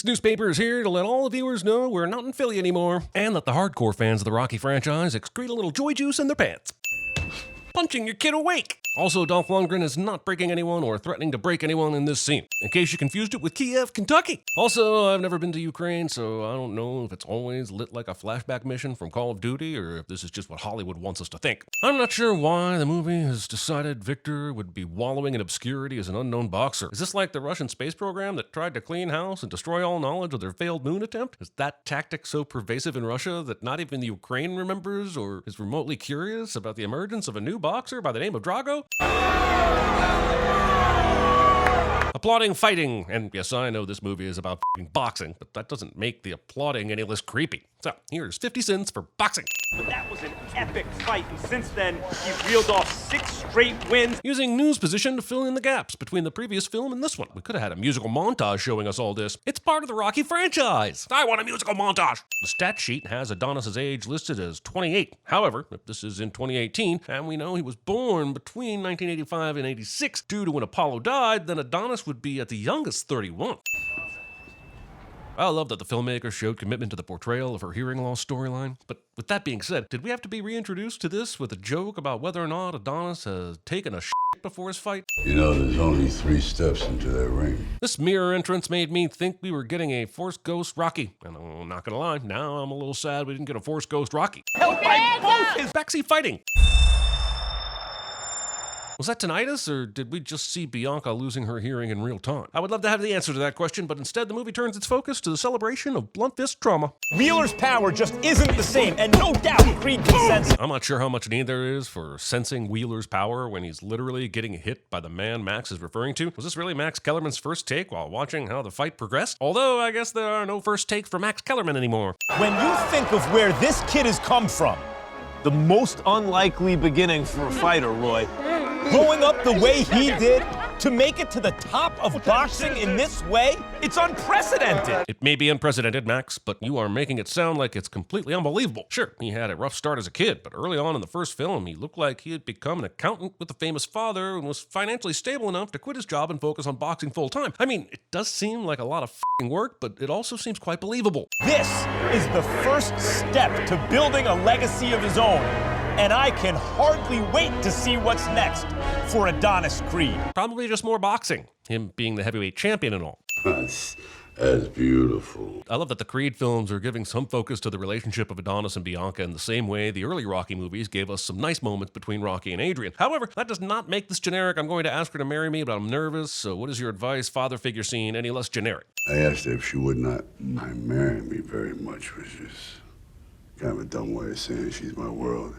newspaper is here to let all the viewers know we're not in Philly anymore, and let the hardcore fans of the Rocky franchise excrete a little joy juice in their pants. Punching your kid awake! Also, Dolph Lundgren is not breaking anyone or threatening to break anyone in this scene, in case you confused it with Kiev, Kentucky. Also, I've never been to Ukraine, so I don't know if it's always lit like a flashback mission from Call of Duty, or if this is just what Hollywood wants us to think. I'm not sure why the movie has decided Victor would be wallowing in obscurity as an unknown boxer. Is this like the Russian space program that tried to clean house and destroy all knowledge of their failed moon attempt? Is that tactic so pervasive in Russia that not even the Ukraine remembers or is remotely curious about the emergence of a new boxer by the name of Drago? Applauding fighting, and yes, I know this movie is about boxing, but that doesn't make the applauding any less creepy. So, here's 50 cents for boxing. But that was an epic fight, and since then, he reeled off 6 straight wins. Using news position to fill in the gaps between the previous film and this one. We could have had a musical montage showing us all this. It's part of the Rocky franchise. I want a musical montage. The stat sheet has Adonis' age listed as 28. However, if this is in 2018, and we know he was born between 1985 and 86 due to when Apollo died, then Adonis would be at the youngest 31. I love that the filmmaker showed commitment to the portrayal of her hearing loss storyline. But with that being said, did we have to be reintroduced to this with a joke about whether or not Adonis has taken a shit before his fight? You know, there's only 3 steps into that ring. This mirror entrance made me think we were getting a Force Ghost Rocky. And I'm not gonna lie, now I'm a little sad we didn't get a Force Ghost Rocky. Held by both his Backseat fighting. Was that tinnitus, or did we just see Bianca losing her hearing in real time? I would love to have the answer to that question, but instead the movie turns its focus to the celebration of blunt fist trauma. Wheeler's power just isn't the same, and no doubt Creed can sense it. I'm not sure how much need there is for sensing Wheeler's power when he's literally getting hit by the man Max is referring to. Was this really Max Kellerman's first take while watching how the fight progressed? Although, I guess there are no first takes for Max Kellerman anymore. When you think of where this kid has come from, The most unlikely beginning for a fighter, Roy. growing up the way he did, to make it to the top of boxing in this way, it's unprecedented. It may be unprecedented, Max, but you are making it sound like it's completely unbelievable. Sure, he had a rough start as a kid, but early on in the first film, he looked like he had become an accountant with a famous father and was financially stable enough to quit his job and focus on boxing full time. I mean, it does seem like a lot of f***ing work, but it also seems quite believable. This is the first step to building a legacy of his own, and I can hardly wait to see what's next for Adonis Creed. Probably just more boxing, him being the heavyweight champion and all. That's beautiful. I love that the Creed films are giving some focus to the relationship of Adonis and Bianca in the same way the early Rocky movies gave us some nice moments between Rocky and Adrian. However, that does not make this generic "I'm going to ask her to marry me, but I'm nervous, so what is your advice, father figure scene" any less generic. I asked her if she would not mind marrying me very much, which is kind of a dumb way of saying she's my world.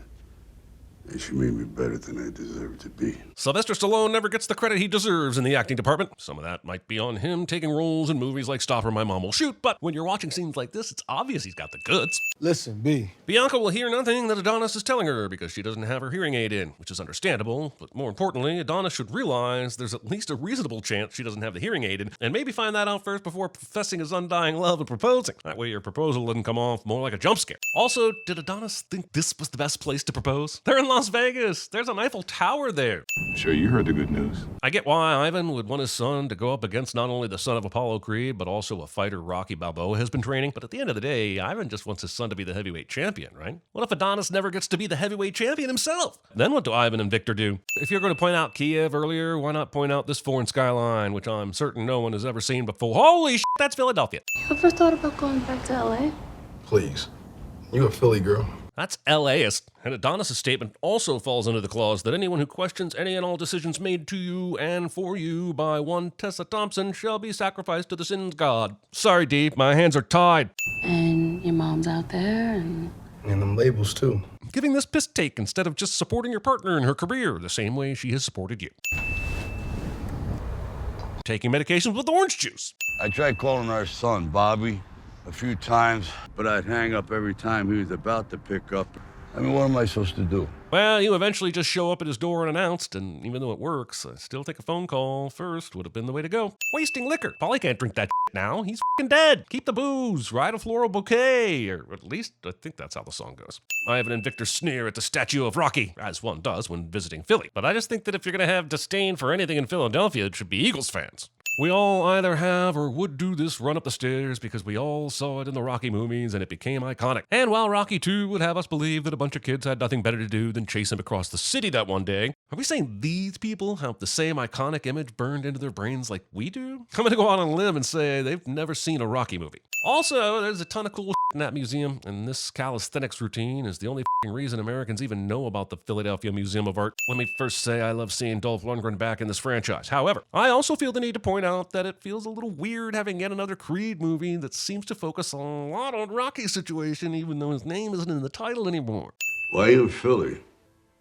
And she made me better than I deserved to be. Sylvester Stallone never gets the credit he deserves in the acting department. Some of that might be on him taking roles in movies like Stop or My Mom Will Shoot, but when you're watching scenes like this, it's obvious he's got the goods. Listen, B. Bianca will hear nothing that Adonis is telling her because she doesn't have her hearing aid in, which is understandable, but more importantly, Adonis should realize there's at least a reasonable chance she doesn't have the hearing aid in, and maybe find that out first before professing his undying love and proposing. That way your proposal doesn't come off more like a jump scare. Also, did Adonis think this was the best place to propose? They're in Las Vegas. There's an Eiffel Tower there. Sure, you heard the good news. I get why Ivan would want his son to go up against not only the son of Apollo Creed, but also a fighter Rocky Balboa has been training. But at the end of the day, Ivan just wants his son to be the heavyweight champion, right? What if Adonis never gets to be the heavyweight champion himself? Then what do Ivan and Victor do? If you're going to point out Kiev earlier, why not point out this foreign skyline, which I'm certain no one has ever seen before? Holy shit, that's Philadelphia. You ever thought about going back to LA? Please. You a Philly girl. That's LAist. And Adonis' statement also falls under the clause that anyone who questions any and all decisions made to you and for you by one Tessa Thompson shall be sacrificed to the sins god. Sorry, D, my hands are tied. And your mom's out there, and them labels, too. Giving this piss take instead of just supporting your partner in her career the same way she has supported you. Taking medications with orange juice. I tried calling our son, Bobby, a few times, but I'd hang up every time he was about to pick up. I mean, what am I supposed to do? Well, you eventually just show up at his door unannounced, and even though it works, still take a phone call first would have been the way to go. Wasting liquor. Polly can't drink that shit now. He's f***ing dead. Keep the booze. Ride a floral bouquet. Or at least, I think that's how the song goes. Ivan and Victor sneer at the statue of Rocky, as one does when visiting Philly. But I just think that if you're going to have disdain for anything in Philadelphia, it should be Eagles fans. We all either have or would do this run up the stairs because we all saw it in the Rocky movies and it became iconic. And while Rocky 2 would have us believe that a bunch of kids had nothing better to do than chase him across the city that one day, are we saying these people have the same iconic image burned into their brains like we do? I'm gonna go out on a limb and say they've never seen a Rocky movie. Also, there's a ton of cool in that museum, and this calisthenics routine is the only reason Americans even know about the Philadelphia Museum of Art. Let me first say I love seeing Dolph Lundgren back in this franchise. However, I also feel the need to point out that it feels a little weird having yet another Creed movie that seems to focus a lot on Rocky's situation, even though his name isn't in the title anymore. Why are you in Philly?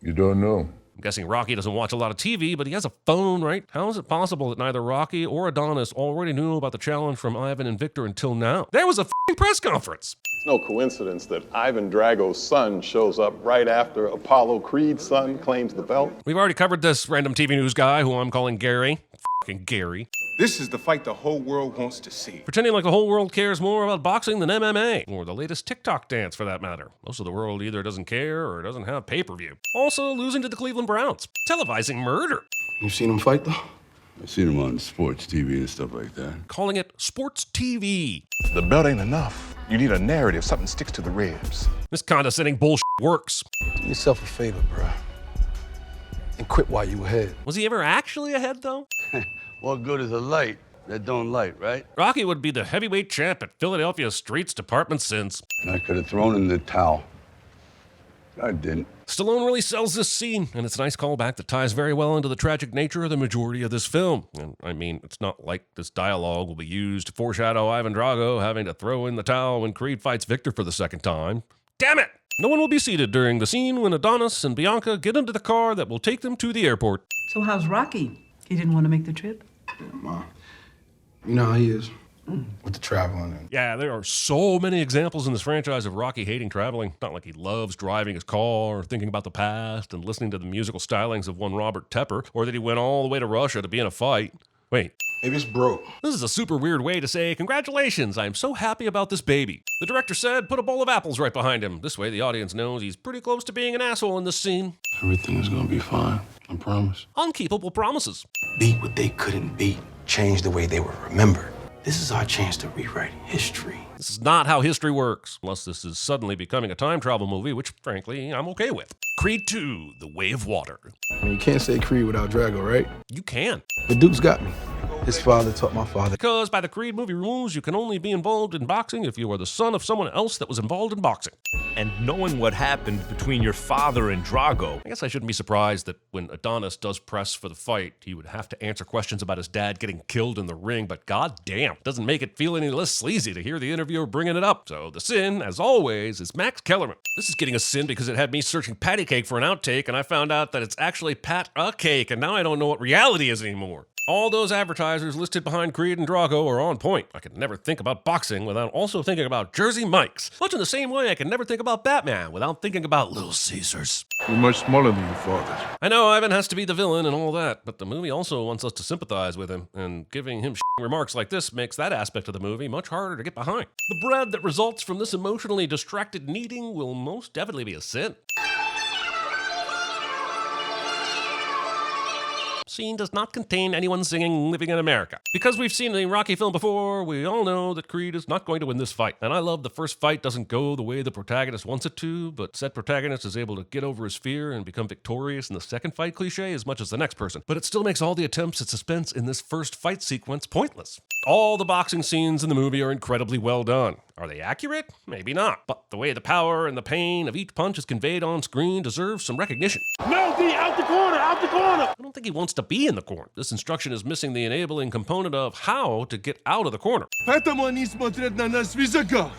You don't know. I'm guessing Rocky doesn't watch a lot of TV, but he has a phone, right? How is it possible that neither Rocky or Adonis already knew about the challenge from Ivan and Victor until now? There was a press conference. It's no coincidence that Ivan Drago's son shows up right after Apollo Creed's son claims the belt. We've already covered this random TV news guy who I'm calling Gary. Gary. This is the fight the whole world wants to see. Pretending like the whole world cares more about boxing than MMA, or the latest TikTok dance for that matter. Most of the world either doesn't care or doesn't have pay-per-view. Also losing to the Cleveland Browns. Televising murder. You seen him fight, though? I've seen him on sports TV and stuff like that. Calling it sports TV. The belt ain't enough. You need a narrative, something sticks to the ribs. This condescending bullshit works. Do yourself a favor, bruh. And quit while you ahead. Was he ever actually ahead, though? What good is a light that don't light, right? Rocky would be the heavyweight champ at Philadelphia Streets Department Sins. And I could have thrown in the towel. I didn't. Stallone really sells this scene, and it's a nice callback that ties very well into the tragic nature of the majority of this film. And I mean, it's not like this dialogue will be used to foreshadow Ivan Drago having to throw in the towel when Creed fights Victor for the second time. Damn it! No one will be seated during the scene when Adonis and Bianca get into the car that will take them to the airport. So how's Rocky? He didn't want to make the trip? Yeah, Ma. You know how he is with the traveling. And Yeah, there are so many examples in this franchise of Rocky hating traveling. Not like he loves driving his car or thinking about the past and listening to the musical stylings of one Robert Tepper, or that he went all the way to Russia to be in a fight. Wait. maybe it's broke. This is a super weird way to say, congratulations, I'm so happy about this baby. The director said, put a bowl of apples right behind him. This way the audience knows he's pretty close to being an asshole in this scene. Everything is gonna be fine, I promise. Unkeepable promises. Beat what they couldn't beat. Change the way they were remembered. This is our chance to rewrite history. This is not how history works, unless this is suddenly becoming a time travel movie, which, frankly, I'm okay with. Creed 2, The Way of Water. I mean, you can't say Creed without Drago, right? You can. The Duke's got me. His father taught my father. Because by the Creed movie rules, you can only be involved in boxing if you are the son of someone else that was involved in boxing. And knowing what happened between your father and Drago, I guess I shouldn't be surprised that when Adonis does press for the fight, he would have to answer questions about his dad getting killed in the ring, but goddamn, it doesn't make it feel any less sleazy to hear the interviewer bringing it up. So the sin, as always, is Max Kellerman. This is getting a sin because it had me searching patty cake for an outtake, and I found out that it's actually pat a cake, and now I don't know what reality is anymore. All those advertisers listed behind Creed and Drago are on point. I could never think about boxing without also thinking about Jersey Mike's. Much in the same way I can never think about Batman without thinking about Little Caesars. You're much smaller than your father. I know Ivan has to be the villain and all that, but the movie also wants us to sympathize with him, and giving him remarks like this makes that aspect of the movie much harder to get behind. The bread that results from this emotionally distracted kneading will most definitely be a sin. Scene does not contain anyone singing Living in America. Because we've seen the Rocky film before, we all know that Creed is not going to win this fight. And I love the first fight doesn't go the way the protagonist wants it to, but said protagonist is able to get over his fear and become victorious in the second fight cliche as much as the next person. But it still makes all the attempts at suspense in this first fight sequence pointless. All the boxing scenes in the movie are incredibly well done. Are they accurate? Maybe not. But the way the power and the pain of each punch is conveyed on screen deserves some recognition. no, D, out the corner, out the corner. I don't think he wants to be in the corner. This instruction is missing the enabling component of how to get out of the corner. Поэтому они смотрят на нас свысока.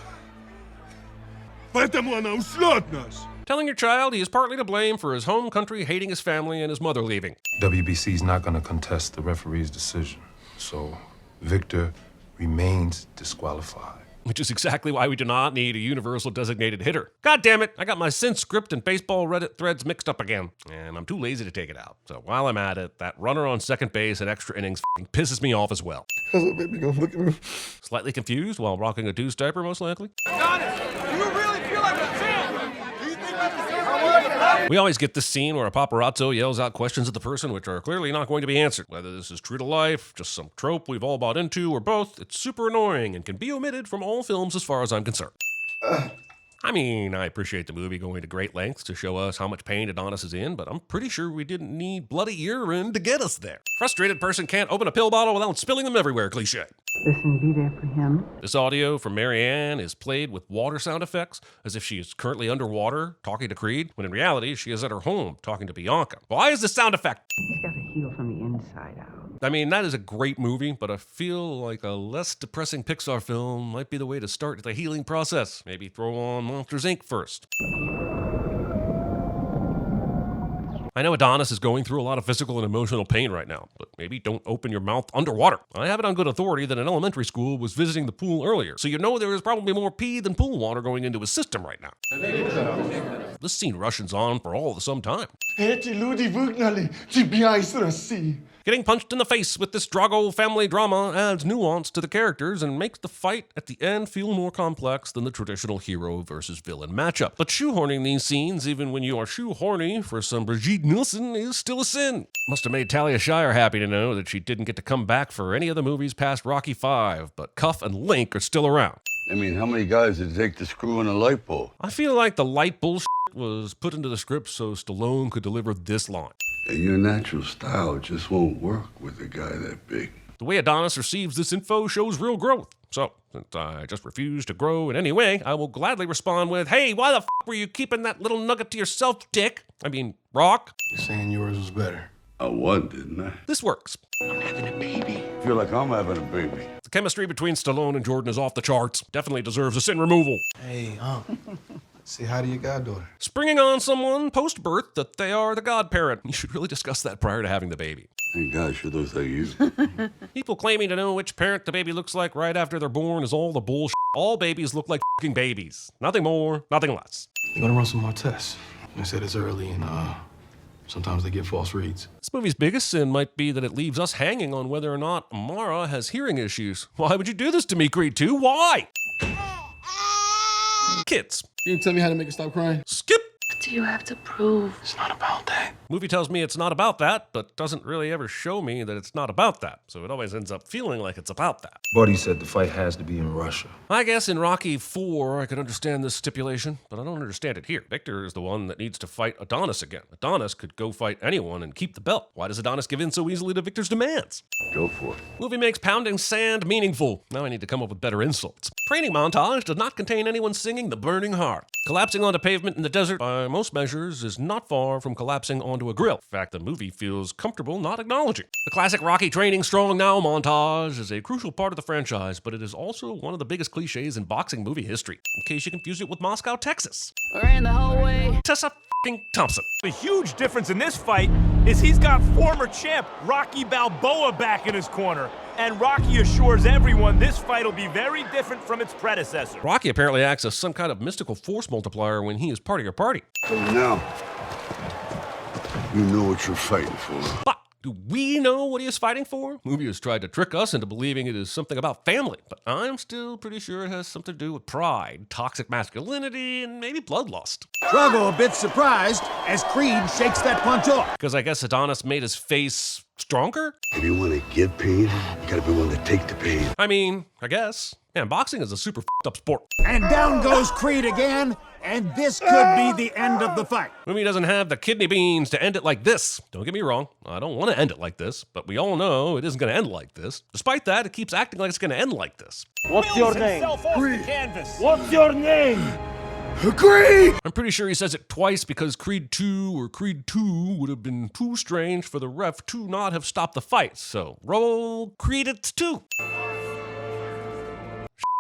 Поэтому она ушла от нас. Telling your child he is partly to blame for his home country hating his family and his mother leaving. WBC's not gonna contest the referee's decision, so Victor remains disqualified. Which is exactly why we do not need a universal designated hitter. God damn it, I got my Sin script and baseball Reddit threads mixed up again, and I'm too lazy to take it out. So while I'm at it, that runner on second base at extra innings pisses me off as well. Baby, gonna look at me. Slightly confused while rocking a Deuce diaper, most likely. Adonis, do you really feel like a champ? Do you think you deserve We always get this scene where a paparazzo yells out questions at the person which are clearly not going to be answered. Whether this is true to life, just some trope we've all bought into, or both, it's super annoying and can be omitted from all films as far as I'm concerned. I mean, I appreciate the movie going to great lengths to show us how much pain Adonis is in, but I'm pretty sure we didn't need bloody urine to get us there. Frustrated person can't open a pill bottle without spilling them everywhere, cliche. Listen, be there for him. This audio from Marianne is played with water sound effects, as if she is currently underwater talking to Creed, when in reality she is at her home talking to Bianca. Why is this sound effect? He's got to heal from the inside out. I mean, that is a great movie, but I feel like a less depressing Pixar film might be the way to start the healing process. Maybe throw on Monsters, Inc. first. I know Adonis is going through a lot of physical and emotional pain right now, but maybe don't open your mouth underwater. I have it on good authority that an elementary school was visiting the pool earlier, so you know there is probably more pee than pool water going into his system right now. This scene rushes on for all of some time. Getting punched in the face with this Drago family drama adds nuance to the characters and makes the fight at the end feel more complex than the traditional hero versus villain matchup. But shoehorning these scenes, even when you are shoehorny for some Brigitte Nielsen, is still a sin. Must have made Talia Shire happy to know that she didn't get to come back for any of the movies past Rocky V, but Cuff and Link are still around. I mean, how many guys did it take to screw in a light bulb? I feel like the light bullshit was put into the script so Stallone could deliver this line. And your natural style just won't work with a guy that big. The way Adonis receives this info shows real growth. So, since I just refuse to grow in any way, I will gladly respond with, "Hey, why the f*** were you keeping that little nugget to yourself, dick? I mean, Rock." You're saying yours was better. I won, didn't I? This works. I'm having a baby. I feel like I'm having a baby. The chemistry between Stallone and Jordan is off the charts. Definitely deserves a sin removal. Hey, say hi to your goddaughter. Springing on someone post-birth that they are the godparent. You should really discuss that prior to having the baby. Thank God she looks like you. People claiming to know which parent the baby looks like right after they're born is all the bullshit. All babies look like f***ing babies. Nothing more, nothing less. They're gonna run some more tests. They said it's early and sometimes they get false reads. This movie's biggest sin might be that it leaves us hanging on whether or not Amara has hearing issues. Why would you do this to me, Creed 2? Why? Kids. You can tell me how to make her stop crying? Skip. What do you have to prove? It's not about that. Movie tells me it's not about that, but doesn't really ever show me that it's not about that. So it always ends up feeling like it's about that. Buddy said the fight has to be in Russia. I guess in Rocky IV I could understand this stipulation, but I don't understand it here. Victor is the one that needs to fight Adonis again. Adonis could go fight anyone and keep the belt. Why does Adonis give in so easily to Victor's demands? Go for it. Movie makes pounding sand meaningful. Now I need to come up with better insults. Training montage does not contain anyone singing The Burning Heart. Collapsing onto pavement in the desert, by most measures, is not far from collapsing onto a grill. In fact, the movie feels comfortable not acknowledging. The classic Rocky training strong now montage is a crucial part of the franchise, but it is also one of the biggest cliches in boxing movie history, in case you confuse it with Moscow, Texas. We're in the hallway. Tessa f***ing Thompson. The huge difference in this fight is he's got former champ Rocky Balboa back in his corner. And Rocky assures everyone this fight will be very different from its predecessor. Rocky apparently acts as some kind of mystical force multiplier when he is part of your party. So now, you know what you're fighting for. But do we know what he is fighting for? Movie has tried to trick us into believing it is something about family, but I'm still pretty sure it has something to do with pride, toxic masculinity, and maybe bloodlust. Drago a bit surprised as Creed shakes that punch off. Because I guess Adonis made his face stronger? If you want to give pain, you gotta be willing to take the pain. I mean, I guess. Man, boxing is a super f***ed up sport. And down goes Creed again, and this could be the end of the fight. Movie doesn't have the kidney beans to end it like this. Don't get me wrong, I don't want to end it like this, but we all know it isn't going to end like this. Despite that, it keeps acting like it's going to end like this. What's your name? What's your name? Creed! I'm pretty sure he says it twice because Creed 2 or Creed 2 would have been too strange for the ref to not have stopped the fight. So, roll Creed it's 2.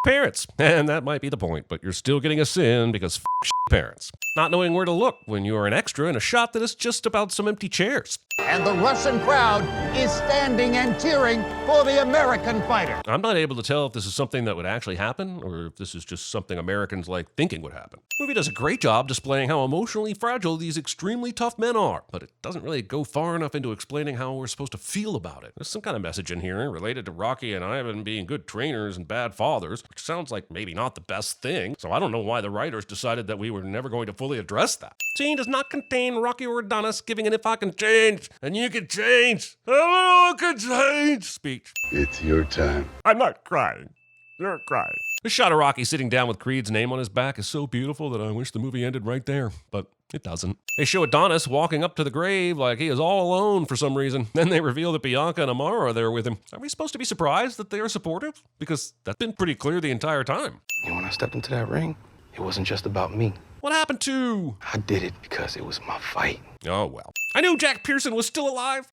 Parents. And that might be the point, but you're still getting a sin because parents. Not knowing where to look when you are an extra in a shot that is just about some empty chairs. And the Russian crowd is standing and cheering for the American fighter. I'm not able to tell if this is something that would actually happen or if this is just something Americans like thinking would happen. The movie does a great job displaying how emotionally fragile these extremely tough men are, but it doesn't really go far enough into explaining how we're supposed to feel about it. There's some kind of message in here related to Rocky and Ivan being good trainers and bad fathers, which sounds like maybe not the best thing, so I don't know why the writers decided that we were were never going to fully address that. Scene does not contain Rocky or Adonis giving an "if I can change, and you can change, everyone can change" speech. It's your time. I'm not crying. You're crying. The shot of Rocky sitting down with Creed's name on his back is so beautiful that I wish the movie ended right there, but it doesn't. They show Adonis walking up to the grave like he is all alone for some reason. Then they reveal that Bianca and Amara are there with him. Are we supposed to be surprised that they are supportive? Because that's been pretty clear the entire time. And when I stepped into that ring, it wasn't just about me. What happened to... I did it because it was my fight. Oh, well. I knew Jack Pearson was still alive.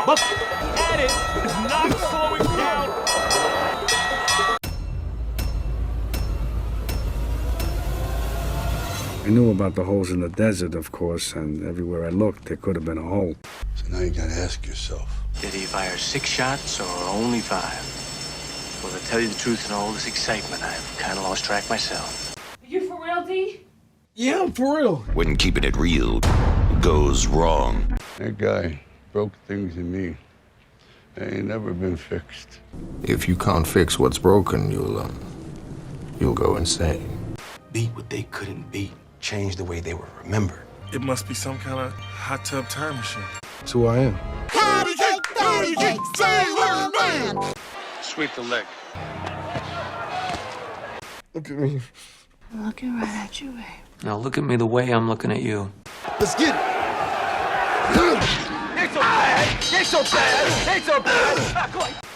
But at it is not slowing down. I knew about the holes in the desert, of course, and everywhere I looked, there could have been a hole. So now you gotta ask yourself. Did he fire 6 shots or only 5? Well, to tell you the truth, in all this excitement, I've kind of lost track myself. Are you for real, D? Yeah, I'm for real. When keeping it real goes wrong. That guy broke things in me. They ain't never been fixed. If you can't fix what's broken, you'll go insane. Beat what they couldn't beat. Change the way they were remembered. It must be some kind of hot tub time machine. That's who I am. Patty cake, Sailor Man. Sweep the leg. Look at me. I'm looking right at you, babe. Now look at me the way I'm looking at you. Let's get it. It's so bad. It's so bad. It's so bad.